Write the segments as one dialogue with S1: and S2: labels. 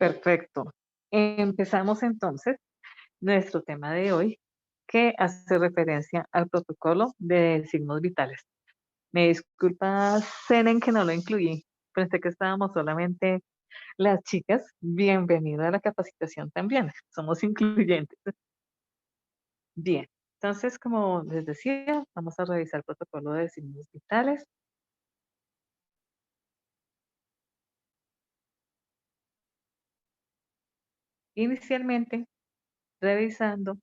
S1: Perfecto. Empezamos entonces nuestro tema de hoy, que hace referencia al protocolo de signos vitales. Me disculpa, Senen, que no lo incluí. Pensé que estábamos solamente las chicas. Bienvenida a la capacitación también. Somos incluyentes. Bien. Entonces, como les decía, vamos a revisar el protocolo de signos vitales. Inicialmente, revisando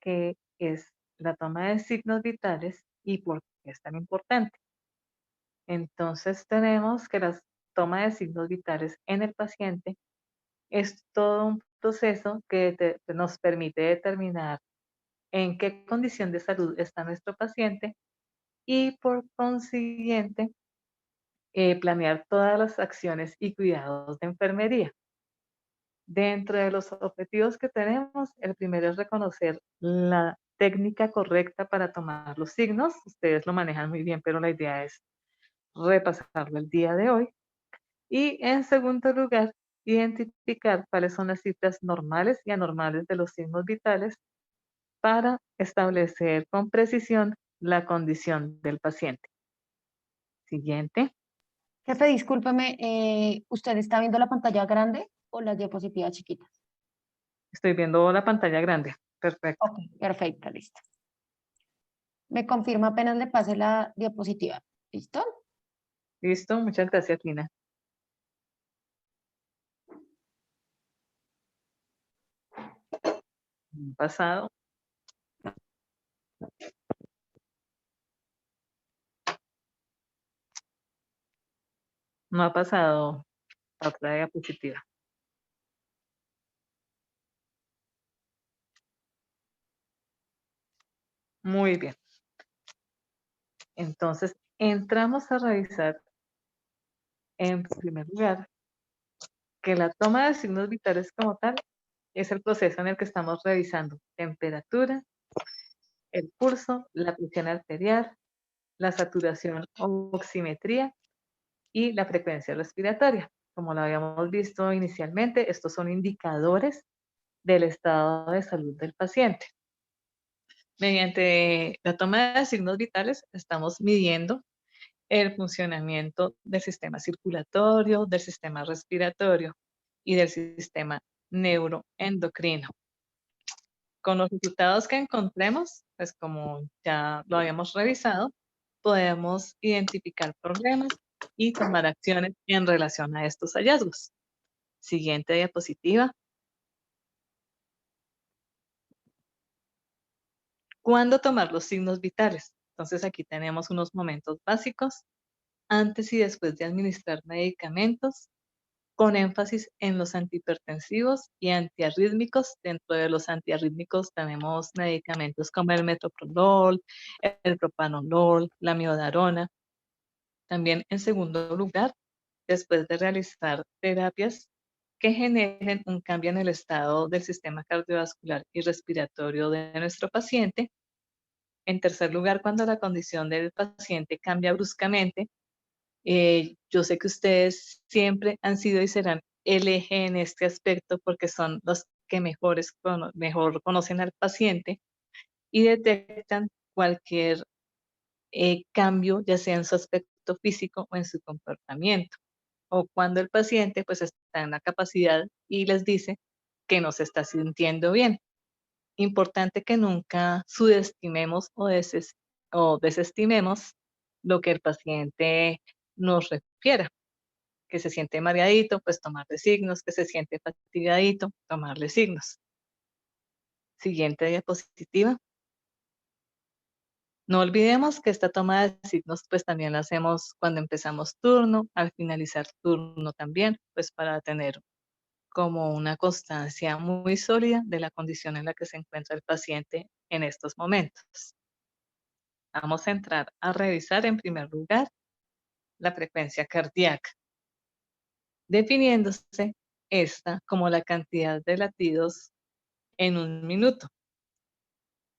S1: qué es la toma de signos vitales y por qué es tan importante. Entonces tenemos que la toma de signos vitales en el paciente es todo un proceso que nos permite determinar en qué condición de salud está nuestro paciente y por consiguiente planear todas las acciones y cuidados de enfermería. Dentro de los objetivos que tenemos, el primero es reconocer la técnica correcta para tomar los signos. Ustedes lo manejan muy bien, pero la idea es repasarlo el día de hoy. Y en segundo lugar, identificar cuáles son las cifras normales y anormales de los signos vitales para establecer con precisión la condición del paciente. Siguiente.
S2: Jefe, discúlpeme, ¿usted está viendo la pantalla grande o las diapositivas chiquitas?
S1: Estoy viendo la pantalla grande. Perfecto.
S2: Ok, perfecto, listo. Me confirma apenas le pase la diapositiva. ¿Listo?
S1: Listo. Muchas gracias, Lina. Pasado. No ha pasado a otra diapositiva. Muy bien. Entonces, entramos a revisar en primer lugar que la toma de signos vitales como tal es el proceso en el que estamos revisando temperatura, el pulso, la presión arterial, la saturación o oximetría y la frecuencia respiratoria. Como lo habíamos visto inicialmente, estos son indicadores del estado de salud del paciente. Mediante la toma de signos vitales estamos midiendo el funcionamiento del sistema circulatorio, del sistema respiratorio y del sistema neuroendocrino. Con los resultados que encontremos, pues como ya lo habíamos revisado, podemos identificar problemas y tomar acciones en relación a estos hallazgos. Siguiente diapositiva. ¿Cuándo tomar los signos vitales? Entonces aquí tenemos unos momentos básicos antes y después de administrar medicamentos, con énfasis en los antihipertensivos y antiarrítmicos. Dentro de los antiarrítmicos tenemos medicamentos como el metoprolol, el propanolol, la miodarona. También en segundo lugar, después de realizar terapias que generen un cambio en el estado del sistema cardiovascular y respiratorio de nuestro paciente. En tercer lugar, cuando la condición del paciente cambia bruscamente. Yo sé que ustedes siempre han sido y serán el eje en este aspecto porque son los que mejor conocen al paciente y detectan cualquier cambio, ya sea en su aspecto físico o en su comportamiento. O cuando el paciente pues está en la capacidad y les dice que no se está sintiendo bien. Importante que nunca subestimemos o desestimemos lo que el paciente nos refiera. Que se siente mareadito, pues tomarle signos, que se siente fatigadito, tomarle signos. Siguiente diapositiva. No olvidemos que esta toma de signos pues también la hacemos cuando empezamos turno, al finalizar turno también, pues para tener como una constancia muy sólida de la condición en la que se encuentra el paciente en estos momentos. Vamos a entrar a revisar en primer lugar la frecuencia cardíaca, definiéndose esta como la cantidad de latidos en un minuto,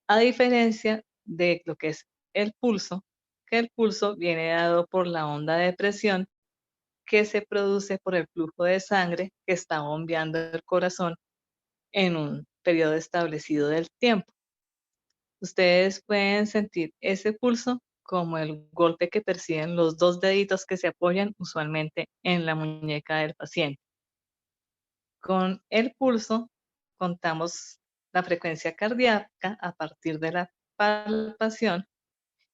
S1: a diferencia de lo que es el pulso, que el pulso viene dado por la onda de presión que se produce por el flujo de sangre que está bombeando el corazón en un periodo establecido del tiempo. Ustedes pueden sentir ese pulso como el golpe que perciben los dos deditos que se apoyan usualmente en la muñeca del paciente. Con el pulso contamos la frecuencia cardíaca a partir de la palpación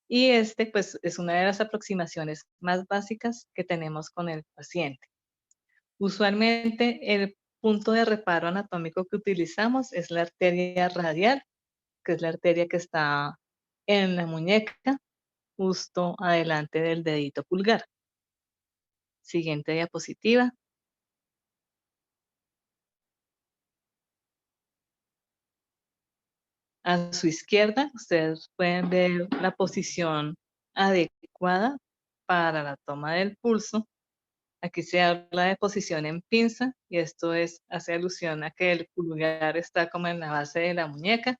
S1: y este pues es una de las aproximaciones más básicas que tenemos con el paciente. Usualmente el punto de reparo anatómico que utilizamos es la arteria radial, que es la arteria que está en la muñeca, justo adelante del dedito pulgar. Siguiente diapositiva. A su izquierda, ustedes pueden ver la posición adecuada para la toma del pulso. Aquí se habla de posición en pinza y esto hace alusión a que el pulgar está como en la base de la muñeca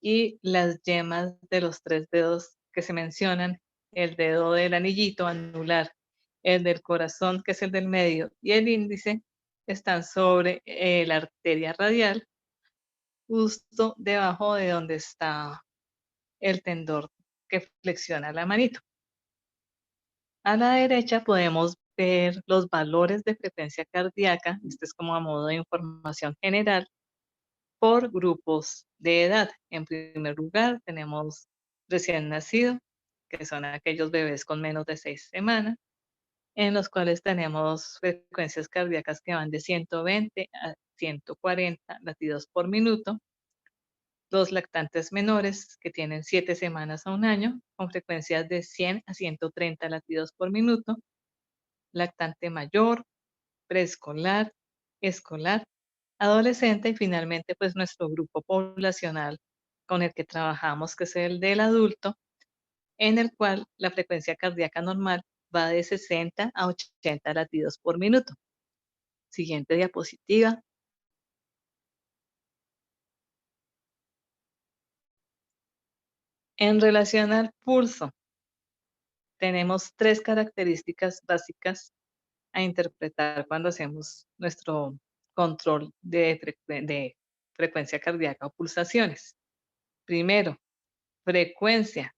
S1: y las yemas de los 3 dedos que se mencionan, el dedo del anillito anular, el del corazón, que es el del medio, y el índice, están sobre la arteria radial, justo debajo de donde está el tendón que flexiona la manito. A la derecha podemos ver los valores de frecuencia cardíaca, este es como a modo de información general, por grupos de edad. En primer lugar, tenemos recién nacido, que son aquellos bebés con menos de 6 semanas, en los cuales tenemos frecuencias cardíacas que van de 120 a 140 latidos por minuto. Los lactantes menores, que tienen 7 semanas a un año, con frecuencias de 100 a 130 latidos por minuto. Lactante mayor, preescolar, escolar, adolescente y finalmente pues nuestro grupo poblacional con el que trabajamos, que es el del adulto, en el cual la frecuencia cardíaca normal va de 60 a 80 latidos por minuto. Siguiente diapositiva. En relación al pulso, tenemos 3 características básicas a interpretar cuando hacemos nuestro control de frecuencia cardíaca o pulsaciones. Primero, frecuencia,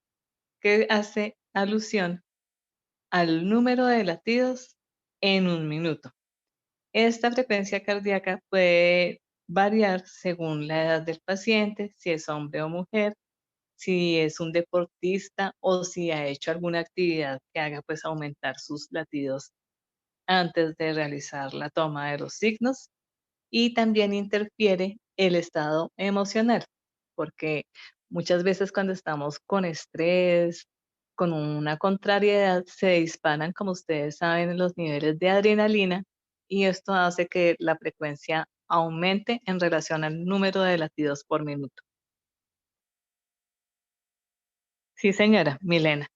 S1: que hace alusión al número de latidos en un minuto. Esta frecuencia cardíaca puede variar según la edad del paciente, si es hombre o mujer, si es un deportista o si ha hecho alguna actividad que haga pues aumentar sus latidos antes de realizar la toma de los signos, y también interfiere el estado emocional, porque muchas veces cuando estamos con estrés, con una contrariedad, se disparan, como ustedes saben, los niveles de adrenalina y esto hace que la frecuencia aumente en relación al número de latidos por minuto. Sí, señora Milena,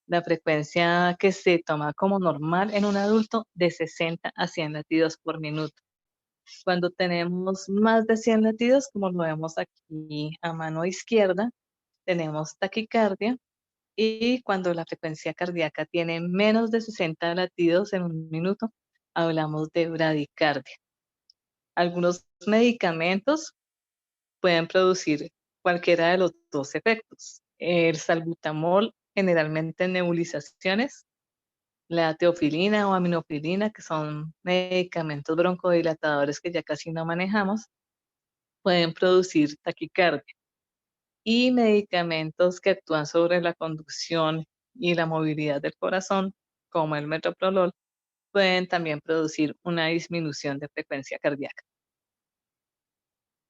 S1: la frecuencia que se toma como normal en un adulto de 60 a 100 latidos por minuto. Cuando tenemos más de 100 latidos, como lo vemos aquí a mano izquierda, tenemos taquicardia, y cuando la frecuencia cardíaca tiene menos de 60 latidos en un minuto, hablamos de bradicardia. Algunos medicamentos pueden producir cualquiera de los dos efectos. El salbutamol, generalmente en nebulizaciones, la teofilina o aminofilina, que son medicamentos broncodilatadores que ya casi no manejamos, pueden producir taquicardia. Y medicamentos que actúan sobre la conducción y la movilidad del corazón, como el metoprolol, pueden también producir una disminución de frecuencia cardíaca.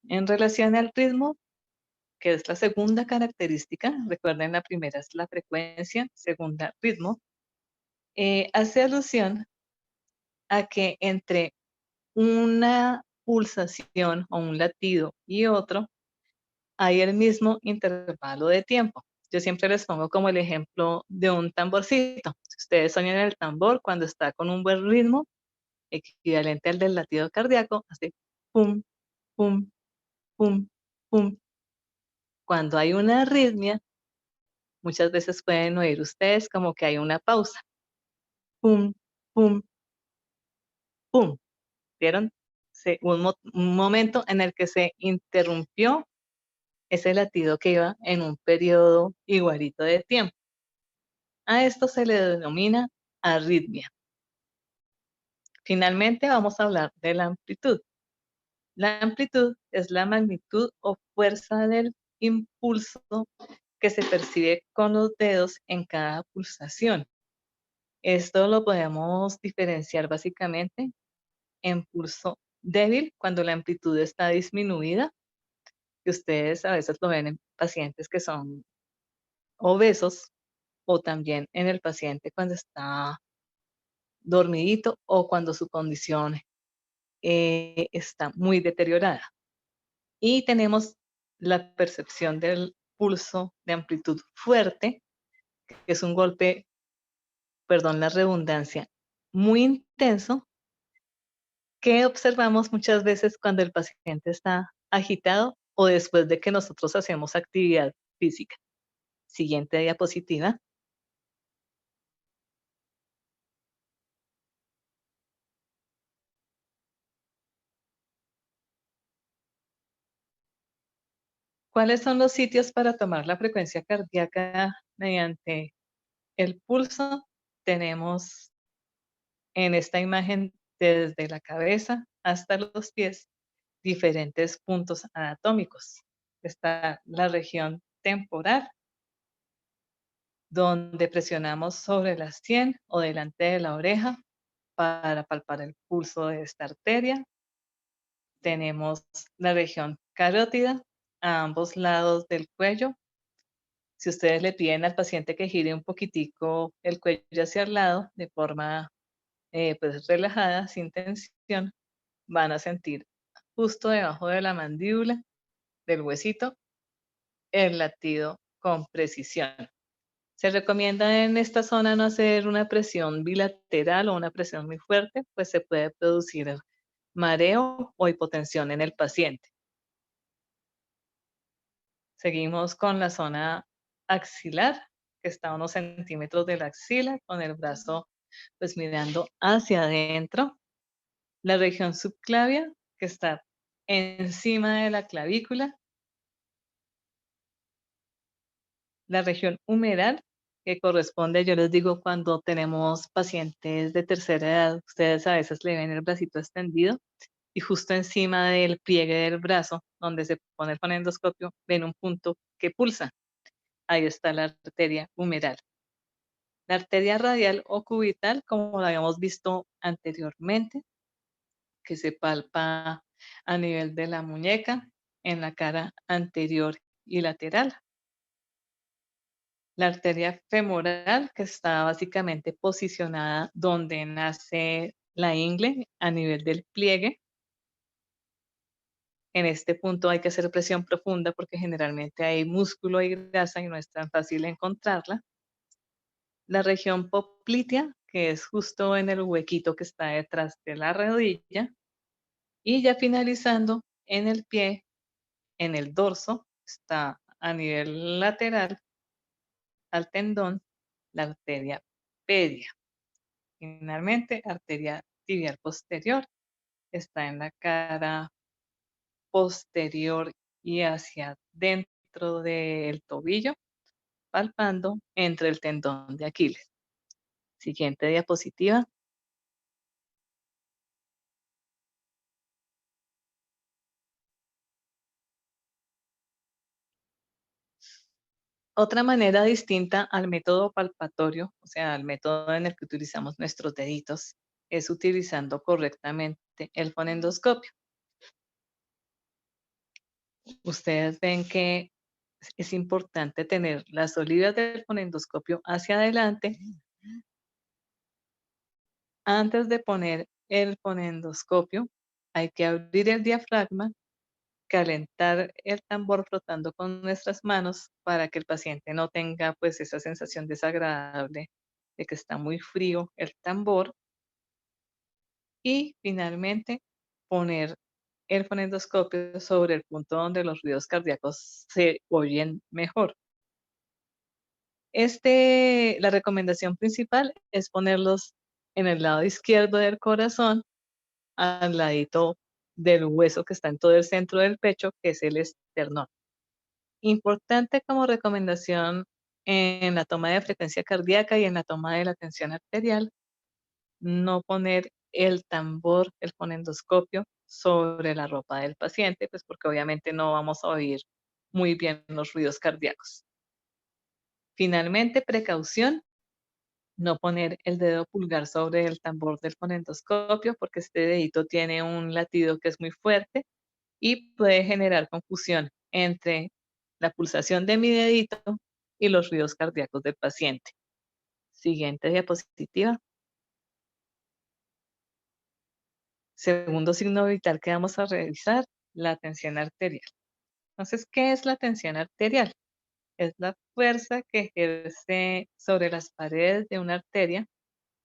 S1: En relación al ritmo, que es la segunda característica, recuerden la primera es la frecuencia, segunda ritmo, hace alusión a que entre una pulsación o un latido y otro hay el mismo intervalo de tiempo. Yo siempre les pongo como el ejemplo de un tamborcito. Si ustedes sueñan el tambor cuando está con un buen ritmo, equivalente al del latido cardíaco, hace pum, pum, pum, pum. Cuando hay una arritmia, muchas veces pueden oír ustedes como que hay una pausa. Pum, pum, ¡pum! ¿Vieron? Un momento en el que se interrumpió ese latido que iba en un periodo igualito de tiempo. A esto se le denomina arritmia. Finalmente vamos a hablar de la amplitud. La amplitud es la magnitud o fuerza del impulso que se percibe con los dedos en cada pulsación. Esto lo podemos diferenciar básicamente en pulso débil, cuando la amplitud está disminuida, que ustedes a veces lo ven en pacientes que son obesos, o también en el paciente cuando está dormidito o cuando su condición está muy deteriorada. Y tenemos la percepción del pulso de amplitud fuerte, que es un golpe, perdón la redundancia, muy intenso, que observamos muchas veces cuando el paciente está agitado o después de que nosotros hacemos actividad física. Siguiente diapositiva. ¿Cuáles son los sitios para tomar la frecuencia cardíaca mediante el pulso? Tenemos en esta imagen desde la cabeza hasta los pies diferentes puntos anatómicos. Está la región temporal, donde presionamos sobre la sien o delante de la oreja para palpar el pulso de esta arteria. Tenemos la región carótida a ambos lados del cuello. Si ustedes le piden al paciente que gire un poquitico el cuello hacia el lado de forma pues relajada, sin tensión, van a sentir justo debajo de la mandíbula, del huesito, el latido con precisión. Se recomienda en esta zona no hacer una presión bilateral o una presión muy fuerte, pues se puede producir mareo o hipotensión en el paciente. Seguimos con la zona axilar, que está a unos centímetros de la axila, con el brazo pues mirando hacia adentro. La región subclavia, que está encima de la clavícula. La región humeral, que corresponde, yo les digo, cuando tenemos pacientes de tercera edad, ustedes a veces le ven el bracito extendido y justo encima del pliegue del brazo, donde se pone el fonendoscopio, ven un punto que pulsa. Ahí está la arteria humeral. La arteria radial o cubital, como la habíamos visto anteriormente, que se palpa a nivel de la muñeca, en la cara anterior y lateral. La arteria femoral, que está básicamente posicionada donde nace la ingle, a nivel del pliegue. En este punto hay que hacer presión profunda porque generalmente hay músculo y grasa y no es tan fácil encontrarla. La región poplitea, que es justo en el huequito que está detrás de la rodilla. Y ya finalizando en el pie, en el dorso, está a nivel lateral al tendón, la arteria pedia. Finalmente, arteria tibial posterior, está en la cara posterior y hacia dentro del tobillo, palpando entre el tendón de Aquiles. Siguiente diapositiva. Otra manera distinta al método palpatorio, o sea, al método en el que utilizamos nuestros deditos, es utilizando correctamente el fonendoscopio. Ustedes ven que es importante tener las olivas del fonendoscopio hacia adelante antes de poner el fonendoscopio. Hay que abrir el diafragma, calentar el tambor frotando con nuestras manos para que el paciente no tenga pues esa sensación desagradable de que está muy frío el tambor. Y finalmente poner el fonendoscopio sobre el punto donde los ruidos cardíacos se oyen mejor. La recomendación principal es ponerlos en el lado izquierdo del corazón al ladito del hueso que está en todo el centro del pecho, que es el esternón. Importante como recomendación en la toma de frecuencia cardíaca y en la toma de la tensión arterial, no poner el tambor, el fonendoscopio, sobre la ropa del paciente, pues porque obviamente no vamos a oír muy bien los ruidos cardíacos. Finalmente, precaución, no poner el dedo pulgar sobre el tambor del fonendoscopio, porque este dedito tiene un latido que es muy fuerte y puede generar confusión entre la pulsación de mi dedito y los ruidos cardíacos del paciente. Siguiente diapositiva. Segundo signo vital que vamos a revisar, la tensión arterial. Entonces, ¿qué es la tensión arterial? Es la fuerza que ejerce sobre las paredes de una arteria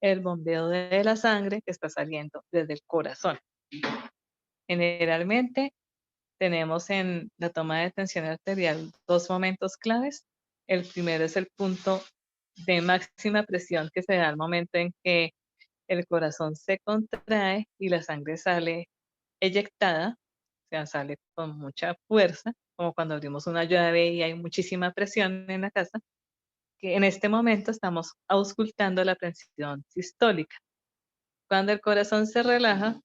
S1: el bombeo de la sangre que está saliendo desde el corazón. Generalmente tenemos en la toma de tensión arterial dos momentos claves. El primero es el punto de máxima presión que se da al momento en que el corazón se contrae y la sangre sale eyectada, o sea, sale con mucha fuerza, como cuando abrimos una llave y hay muchísima presión en la casa, que en este momento estamos auscultando la presión sistólica. Cuando el corazón se relaja,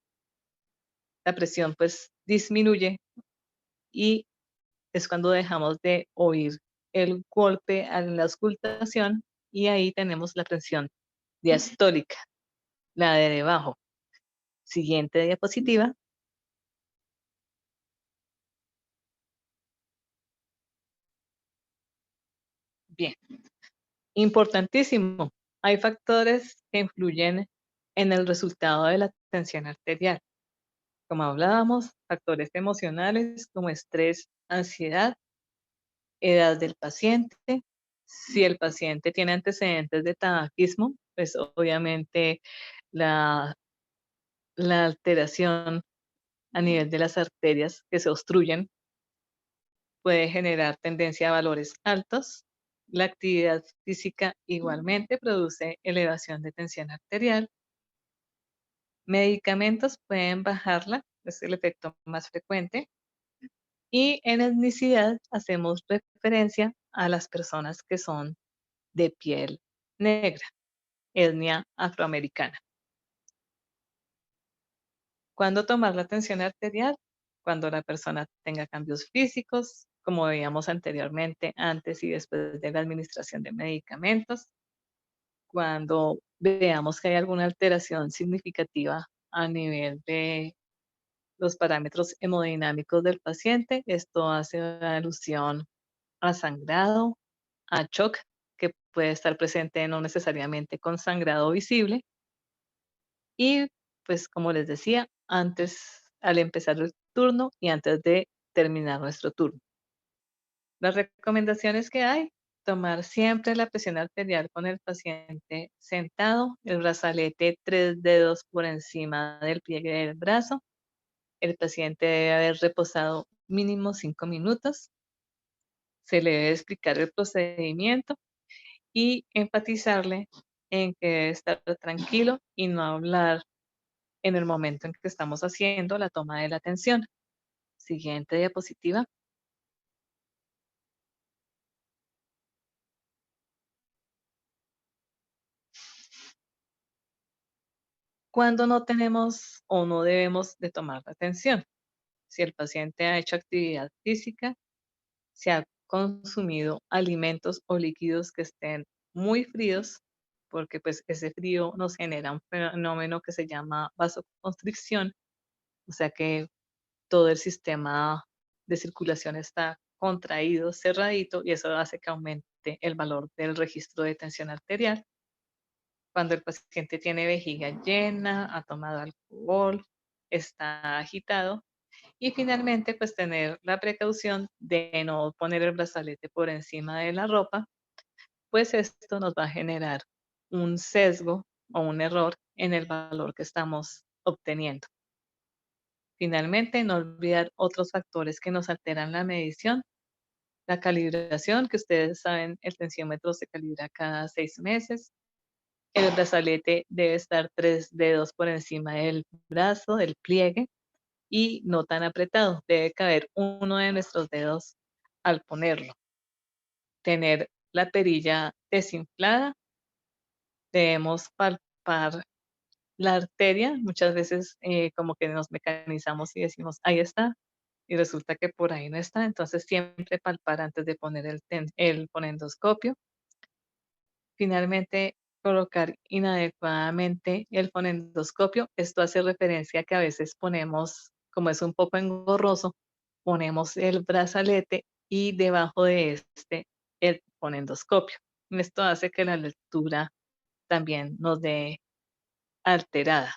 S1: la presión pues disminuye y es cuando dejamos de oír el golpe a la auscultación y ahí tenemos la presión diastólica, la de debajo. Siguiente diapositiva. Bien, importantísimo. Hay factores que influyen en el resultado de la tensión arterial. Como hablábamos, factores emocionales como estrés, ansiedad, edad del paciente. Si el paciente tiene antecedentes de tabaquismo, pues obviamente la, la alteración a nivel de las arterias que se obstruyen puede generar tendencia a valores altos. La actividad física igualmente produce elevación de tensión arterial. Medicamentos pueden bajarla, es el efecto más frecuente. Y en etnicidad hacemos referencia a las personas que son de piel negra, etnia afroamericana. ¿Cuándo tomar la tensión arterial? Cuando la persona tenga cambios físicos, como veíamos anteriormente, antes y después de la administración de medicamentos. Cuando veamos que hay alguna alteración significativa a nivel de los parámetros hemodinámicos del paciente, esto hace alusión a sangrado, a shock, que puede estar presente no necesariamente con sangrado visible. Y pues como les decía, antes, al empezar el turno y antes de terminar nuestro turno. Las recomendaciones que hay, tomar siempre la presión arterial con el paciente sentado, el brazalete 3 dedos por encima del pliegue del brazo. El paciente debe haber reposado mínimo 5 minutos. Se le debe explicar el procedimiento y enfatizarle en que debe estar tranquilo y no hablar en el momento en que estamos haciendo la toma de la tensión. Siguiente diapositiva. Cuando no tenemos o no debemos de tomar la tensión. Si el paciente ha hecho actividad física, se ha consumido alimentos o líquidos que estén muy fríos, porque pues ese frío nos genera un fenómeno que se llama vasoconstricción, o sea que todo el sistema de circulación está contraído, cerradito, y eso hace que aumente el valor del registro de tensión arterial. Cuando el paciente tiene vejiga llena, ha tomado alcohol, está agitado, y finalmente, pues tener la precaución de no poner el brazalete por encima de la ropa, pues esto nos va a generar un sesgo o un error en el valor que estamos obteniendo. Finalmente, no olvidar otros factores que nos alteran la medición. La calibración, que ustedes saben, el tensiómetro se calibra cada 6 meses. El brazalete debe estar 3 dedos por encima del brazo, del pliegue, y no tan apretado. Debe caber uno de nuestros dedos al ponerlo. Tener la perilla desinflada. Debemos palpar la arteria. Muchas veces como que nos mecanizamos y decimos, ahí está, y resulta que por ahí no está. Entonces siempre palpar antes de poner el fonendoscopio. Finalmente, colocar inadecuadamente el fonendoscopio. Esto hace referencia a que a veces ponemos, como es un poco engorroso, ponemos el brazalete y debajo de este el fonendoscopio. Esto hace que la lectura también nos dé alterada.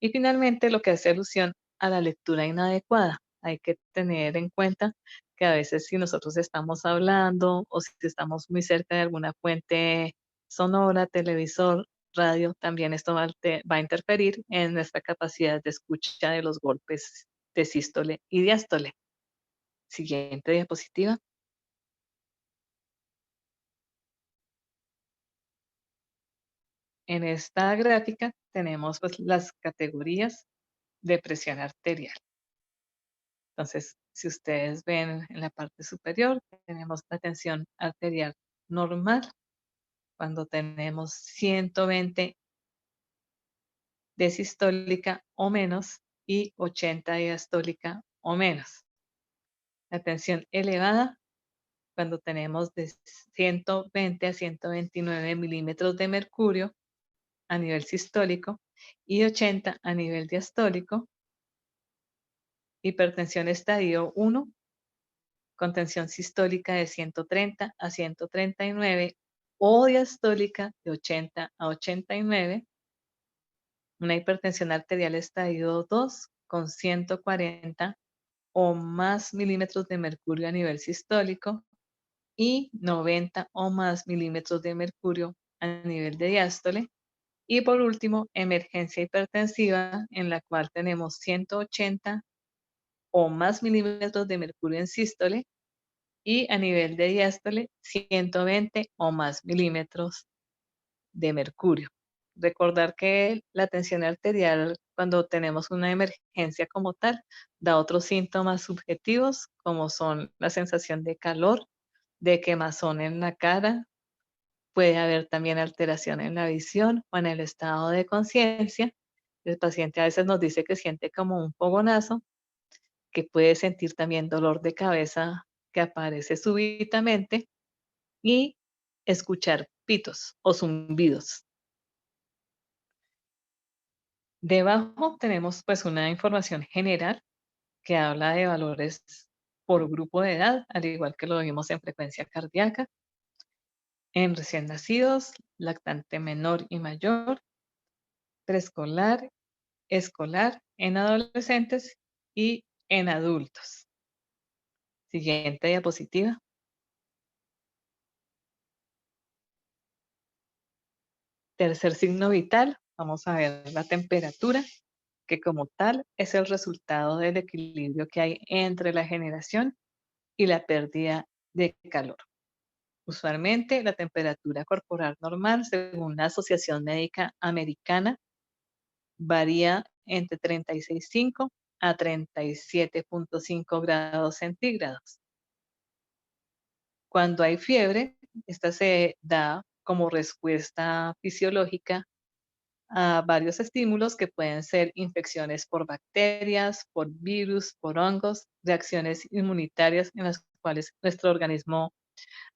S1: Y finalmente, lo que hace alusión a la lectura inadecuada. Hay que tener en cuenta que a veces si nosotros estamos hablando o si estamos muy cerca de alguna fuente sonora, televisor, radio, también esto va a interferir en nuestra capacidad de escucha de los golpes de sístole y diástole. Siguiente diapositiva. En esta gráfica tenemos pues, las categorías de presión arterial. Entonces, si ustedes ven en la parte superior, tenemos la tensión arterial normal, cuando tenemos 120 de sistólica o menos y 80 diastólica o menos. La tensión elevada, cuando tenemos de 120 a 129 milímetros de mercurio a nivel sistólico y 80 a nivel diastólico. Hipertensión estadio 1, con tensión sistólica de 130 a 139 o diastólica de 80 a 89. Una hipertensión arterial estadio 2 con 140 o más milímetros de mercurio a nivel sistólico y 90 o más milímetros de mercurio a nivel de diástole. Y por último, emergencia hipertensiva, en la cual tenemos 180 o más milímetros de mercurio en sístole y a nivel de diástole 120 o más milímetros de mercurio. Recordar que la tensión arterial, cuando tenemos una emergencia como tal, da otros síntomas subjetivos, como son la sensación de calor, de quemazón en la cara, puede haber también alteración en la visión o en el estado de conciencia. El paciente a veces nos dice que siente como un fogonazo, que puede sentir también dolor de cabeza que aparece súbitamente y escuchar pitos o zumbidos. Debajo tenemos pues una información general que habla de valores por grupo de edad, al igual que lo vimos en frecuencia cardíaca, en recién nacidos, lactante menor y mayor, preescolar, escolar, en adolescentes y en adultos. Siguiente diapositiva. Tercer signo vital, vamos a ver la temperatura, que como tal es el resultado del equilibrio que hay entre la generación y la pérdida de calor. Usualmente la temperatura corporal normal, según la Asociación Médica Americana, varía entre 36,5 a 37,5 grados centígrados. Cuando hay fiebre, esta se da como respuesta fisiológica a varios estímulos que pueden ser infecciones por bacterias, por virus, por hongos, reacciones inmunitarias en las cuales nuestro organismo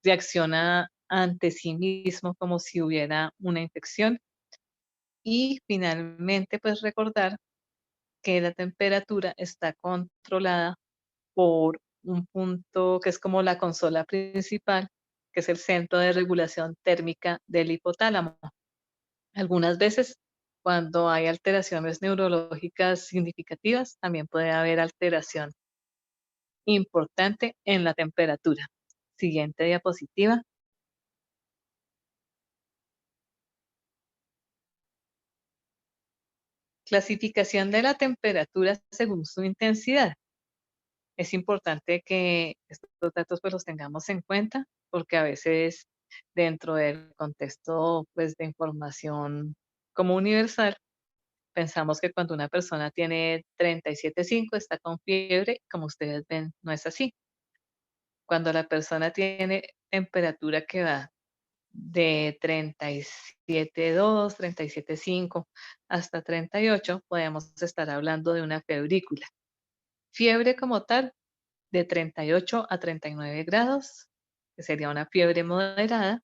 S1: reacciona ante sí mismo como si hubiera una infección. Y finalmente, pues recordar que la temperatura está controlada por un punto que es como la consola principal, que es el centro de regulación térmica del hipotálamo. Algunas veces, cuando hay alteraciones neurológicas significativas, también puede haber alteración importante en la temperatura. Siguiente diapositiva. Clasificación de la temperatura según su intensidad. Es importante que estos datos pues los tengamos en cuenta porque a veces dentro del contexto, pues, de información como universal, pensamos que cuando una persona tiene 37,5 está con fiebre, como ustedes ven, no es así. Cuando la persona tiene temperatura que va de 37,2, 37,5 hasta 38, podemos estar hablando de una febrícula. Fiebre como tal, de 38 a 39 grados, que sería una fiebre moderada,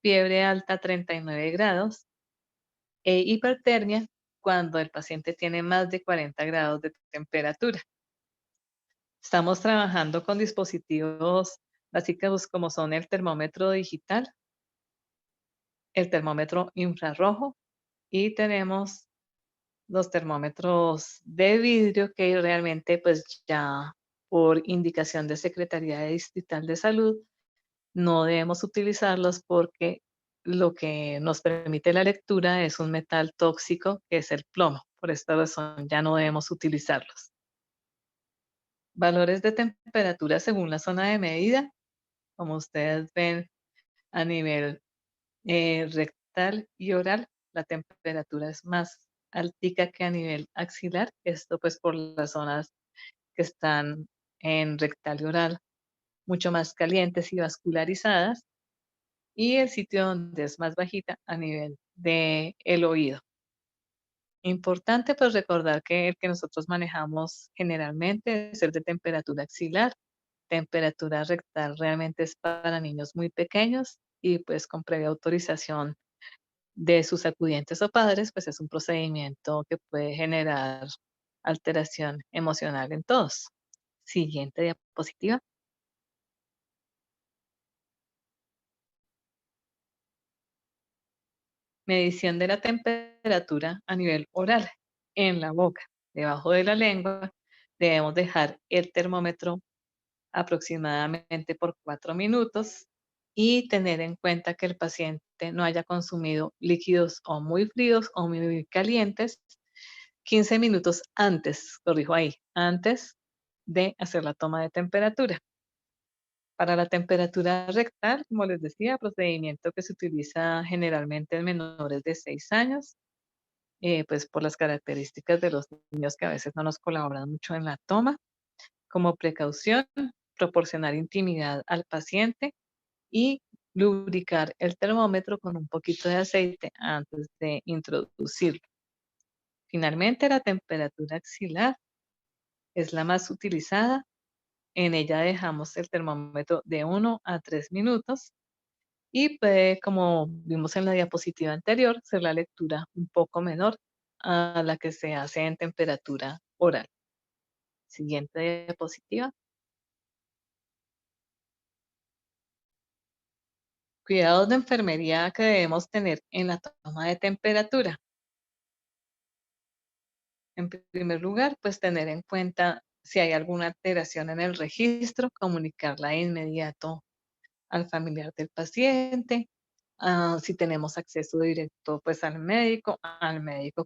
S1: fiebre alta 39 grados, e hipertermia cuando el paciente tiene más de 40 grados de temperatura. Estamos trabajando con dispositivos básicos como son el termómetro digital, el termómetro infrarrojo y tenemos los termómetros de vidrio que realmente pues ya por indicación de Secretaría Distrital de Salud no debemos utilizarlos porque lo que nos permite la lectura es un metal tóxico que es el plomo. Por esta razón ya no debemos utilizarlos. Valores de temperatura según la zona de medida, como ustedes ven a nivel rectal y oral, la temperatura es más altica que a nivel axilar. Esto pues por las zonas que están en rectal y oral mucho más calientes y vascularizadas, y el sitio donde es más bajita a nivel de el oído. Importante pues recordar que el que nosotros manejamos generalmente es el de temperatura axilar. Temperatura rectal realmente es para niños muy pequeños y pues con previa autorización de sus acudientes o padres, pues es un procedimiento que puede generar alteración emocional en todos. Siguiente diapositiva. Medición de la temperatura a nivel oral, en la boca, debajo de la lengua. Debemos dejar el termómetro aproximadamente por 4 minutos y tener en cuenta que el paciente no haya consumido líquidos o muy fríos o muy calientes 15 minutos antes, corrijo ahí, antes de hacer la toma de temperatura. Para la temperatura rectal, como les decía, procedimiento que se utiliza generalmente en menores de 6 años, pues por las características de los niños que a veces no nos colaboran mucho en la toma. Como precaución, proporcionar intimidad al paciente y lubricar el termómetro con un poquito de aceite antes de introducirlo. Finalmente, la temperatura axilar es la más utilizada. En ella dejamos el termómetro de 1 a 3 minutos y puede, como vimos en la diapositiva anterior, ser la lectura un poco menor a la que se hace en temperatura oral. Siguiente diapositiva. Cuidados de enfermería que debemos tener en la toma de temperatura. En primer lugar, pues tener en cuenta si hay alguna alteración en el registro, comunicarla de inmediato al familiar del paciente. Si tenemos acceso directo pues al médico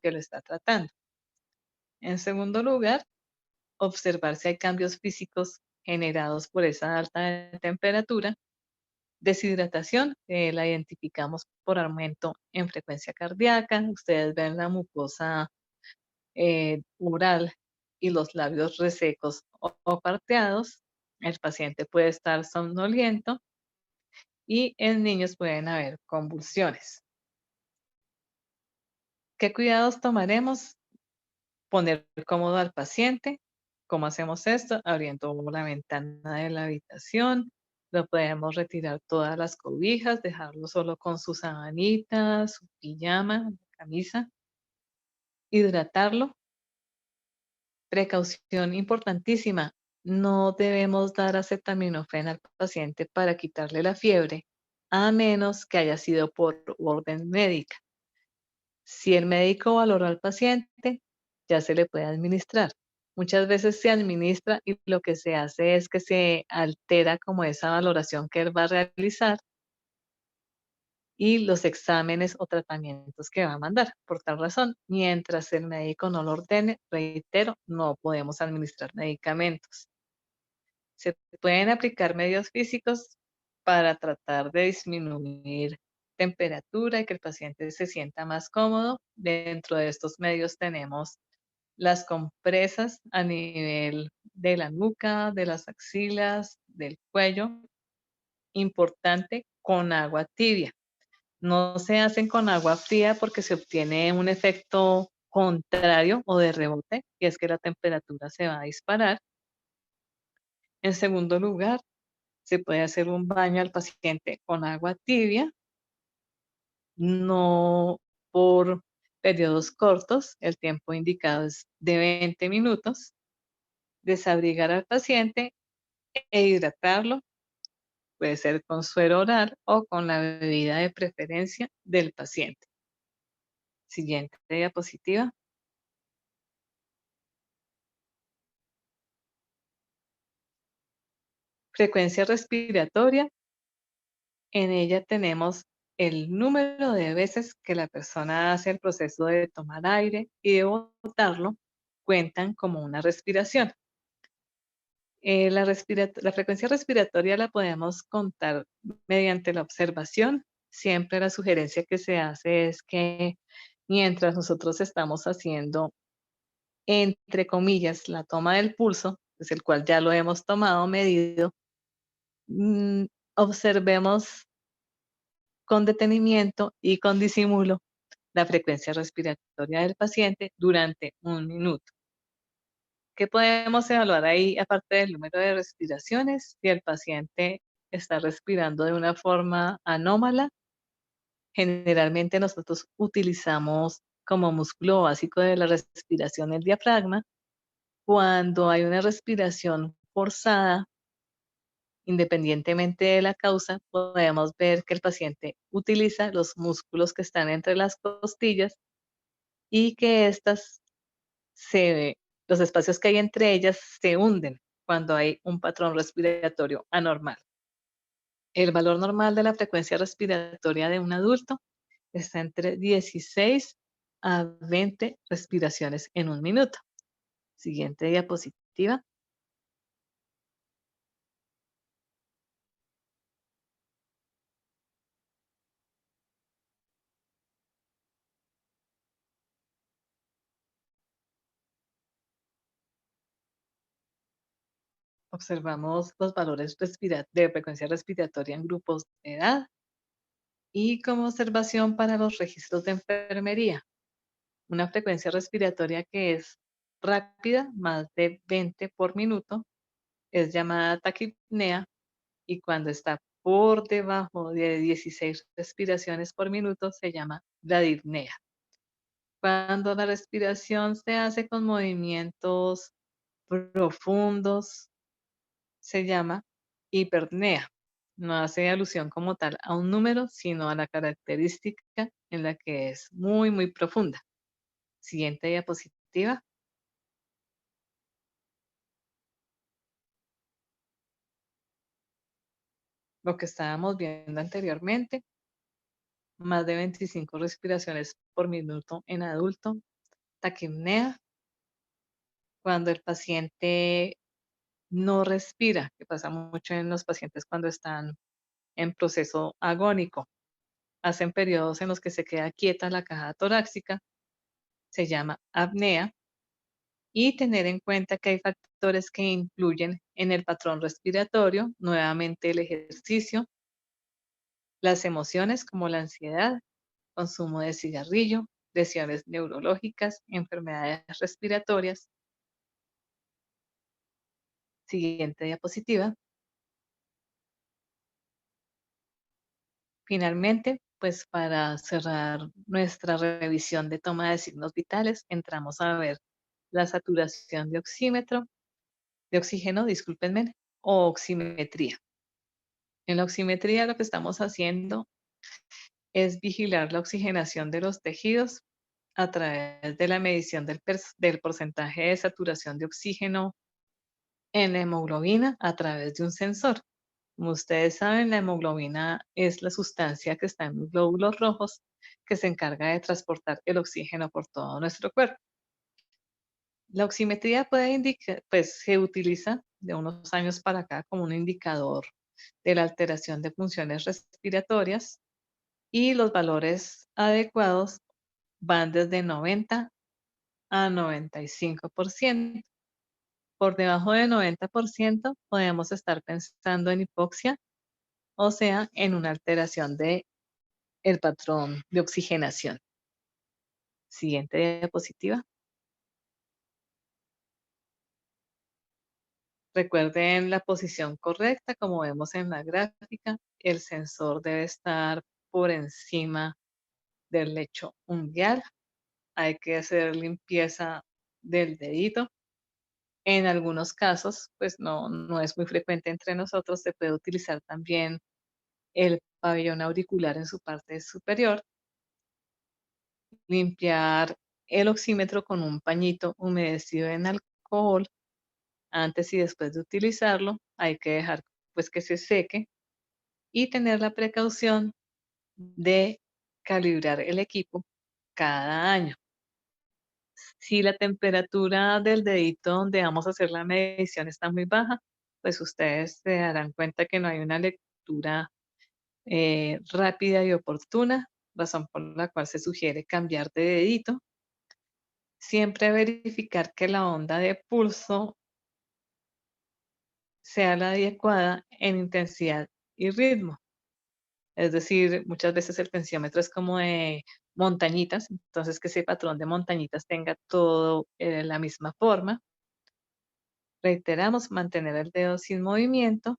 S1: que lo está tratando. En segundo lugar, observar si hay cambios físicos generados por esa alta temperatura. Deshidratación, la identificamos por aumento en frecuencia cardíaca. Ustedes ven la mucosa oral y los labios resecos o parteados. El paciente puede estar somnoliento y en niños pueden haber convulsiones. ¿Qué cuidados tomaremos? Poner cómodo al paciente. ¿Cómo hacemos esto? Abriendo la ventana de la habitación. Lo podemos retirar todas las cobijas, dejarlo solo con su sabanita, su pijama, camisa. Hidratarlo. Precaución importantísima. No debemos dar acetaminofén al paciente para quitarle la fiebre, a menos que haya sido por orden médica. Si el médico valoró al paciente, ya se le puede administrar. Muchas veces se administra y lo que se hace es que se altera como esa valoración que él va a realizar y los exámenes o tratamientos que va a mandar. Por tal razón, mientras el médico no lo ordene, reitero, no podemos administrar medicamentos. Se pueden aplicar medios físicos, para tratar de disminuir temperatura y que el paciente se sienta más cómodo. Dentro de estos medios tenemos las compresas a nivel de la nuca, de las axilas, del cuello. Importante, con agua tibia. No se hacen con agua fría porque se obtiene un efecto contrario o de rebote, y es que la temperatura se va a disparar. En segundo lugar, se puede hacer un baño al paciente con agua tibia, no por periodos cortos, el tiempo indicado es de 20 minutos, desabrigar al paciente e hidratarlo, puede ser con suero oral o con la bebida de preferencia del paciente. Siguiente diapositiva. Frecuencia respiratoria. En ella tenemos el número de veces que la persona hace el proceso de tomar aire y de botarlo, cuentan como una respiración. La frecuencia respiratoria la podemos contar mediante la observación. Siempre la sugerencia que se hace es que mientras nosotros estamos haciendo, entre comillas, la toma del pulso, es el cual ya lo hemos tomado, medido, mm, observemos con detenimiento y con disimulo la frecuencia respiratoria del paciente durante 1 minuto. ¿Qué podemos evaluar ahí aparte del número de respiraciones? Si el paciente está respirando de una forma anómala, generalmente nosotros utilizamos como músculo básico de la respiración el diafragma. Cuando hay una respiración forzada, independientemente de la causa, podemos ver que el paciente utiliza los músculos que están entre las costillas y que los espacios que hay entre ellas se hunden cuando hay un patrón respiratorio anormal. El valor normal de la frecuencia respiratoria de un adulto está entre 16 a 20 respiraciones en 1 minuto. Siguiente diapositiva. Observamos los valores de frecuencia respiratoria en grupos de edad y como observación para los registros de enfermería. Una frecuencia respiratoria que es rápida, más de 20 por minuto, es llamada taquipnea, y cuando está por debajo de 16 respiraciones por minuto se llama bradipnea. Cuando la respiración se hace con movimientos profundos, se llama hipernea. No hace alusión como tal a un número, sino a la característica en la que es muy, muy profunda. Siguiente diapositiva. Lo que estábamos viendo anteriormente, más de 25 respiraciones por minuto en adulto, taquipnea. Cuando el paciente no respira, que pasa mucho en los pacientes cuando están en proceso agónico, hacen periodos en los que se queda quieta la caja torácica, se llama apnea, y tener en cuenta que hay factores que influyen en el patrón respiratorio, nuevamente el ejercicio, las emociones como la ansiedad, consumo de cigarrillo, lesiones neurológicas, enfermedades respiratorias. Siguiente diapositiva. Finalmente, pues para cerrar nuestra revisión de toma de signos vitales, entramos a ver la saturación de oxígeno, discúlpenme, o oximetría. En la oximetría lo que estamos haciendo es vigilar la oxigenación de los tejidos a través de la medición del porcentaje de saturación de oxígeno en la hemoglobina a través de un sensor. Como ustedes saben, la hemoglobina es la sustancia que está en los glóbulos rojos que se encarga de transportar el oxígeno por todo nuestro cuerpo. La oximetría puede indicar, pues se utiliza de unos años para acá como un indicador de la alteración de funciones respiratorias y los valores adecuados van desde 90 a 95%. Por debajo de 90% podemos estar pensando en hipoxia, o sea, en una alteración de el patrón de oxigenación. Siguiente diapositiva. Recuerden la posición correcta, como vemos en la gráfica, el sensor debe estar por encima del lecho unguial. Hay que hacer limpieza del dedito. En algunos casos, pues no es muy frecuente entre nosotros, se puede utilizar también el pabellón auricular en su parte superior, limpiar el oxímetro con un pañito humedecido en alcohol antes y después de utilizarlo. Hay que dejar pues que se seque y tener la precaución de calibrar el equipo cada año. Si la temperatura del dedito donde vamos a hacer la medición está muy baja, pues ustedes se darán cuenta que no hay una lectura rápida y oportuna, razón por la cual se sugiere cambiar de dedito. Siempre verificar que la onda de pulso sea la adecuada en intensidad y ritmo. Es decir, muchas veces el tensiómetro es como de montañitas, entonces que ese patrón de montañitas tenga todo la misma forma. Reiteramos, mantener el dedo sin movimiento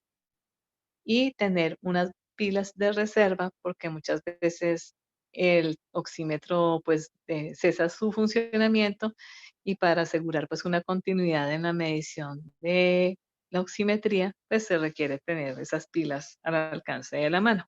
S1: y tener unas pilas de reserva, porque muchas veces el oxímetro pues cesa su funcionamiento y para asegurar pues una continuidad en la medición de la oximetría, pues se requiere tener esas pilas al alcance de la mano.